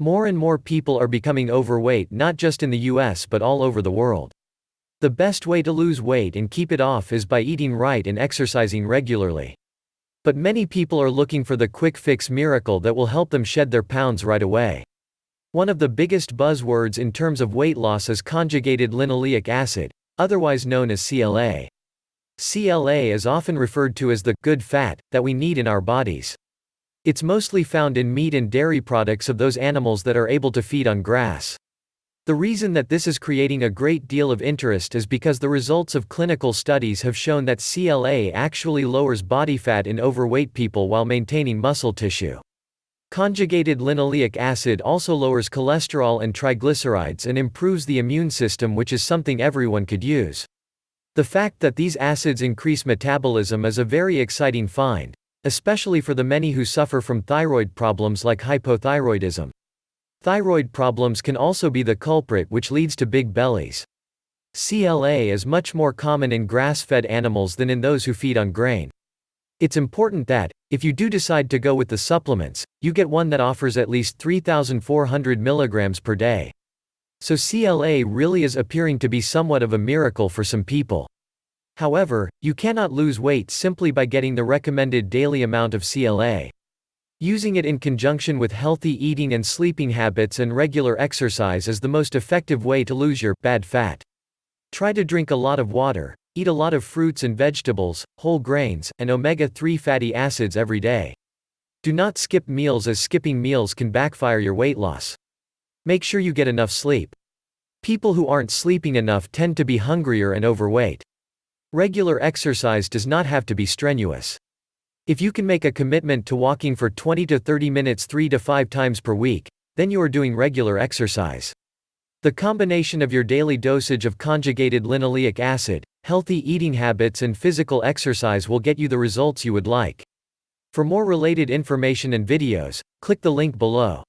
More and more people are becoming overweight not just in the US but all over the world. The best way to lose weight and keep it off is by eating right and exercising regularly. But many people are looking for the quick fix miracle that will help them shed their pounds right away. One of the biggest buzzwords in terms of weight loss is conjugated linoleic acid, otherwise known as CLA. CLA is often referred to as the good fat that we need in our bodies. It's mostly found in meat and dairy products of those animals that are able to feed on grass. The reason that this is creating a great deal of interest is because the results of clinical studies have shown that CLA actually lowers body fat in overweight people while maintaining muscle tissue. Conjugated linoleic acid also lowers cholesterol and triglycerides and improves the immune system, which is something everyone could use. The fact that these acids increase metabolism is a very exciting find, especially for the many who suffer from thyroid problems like hypothyroidism. Thyroid problems can also be the culprit, which leads to big bellies. CLA is much more common in grass-fed animals than in those who feed on grain. It's important that, if you do decide to go with the supplements, you get one that offers at least 3,400 milligrams per day. So CLA really is appearing to be somewhat of a miracle for some people. However, you cannot lose weight simply by getting the recommended daily amount of CLA. Using it in conjunction with healthy eating and sleeping habits and regular exercise is the most effective way to lose your bad fat. Try to drink a lot of water, eat a lot of fruits and vegetables, whole grains, and omega-3 fatty acids every day. Do not skip meals, as skipping meals can backfire your weight loss. Make sure you get enough sleep. People who aren't sleeping enough tend to be hungrier and overweight. Regular exercise does not have to be strenuous. If you can make a commitment to walking for 20 to 30 minutes 3 to 5 times per week, then you are doing regular exercise. The combination of your daily dosage of conjugated linoleic acid, healthy eating habits and physical exercise will get you the results you would like. For more related information and videos, click the link below.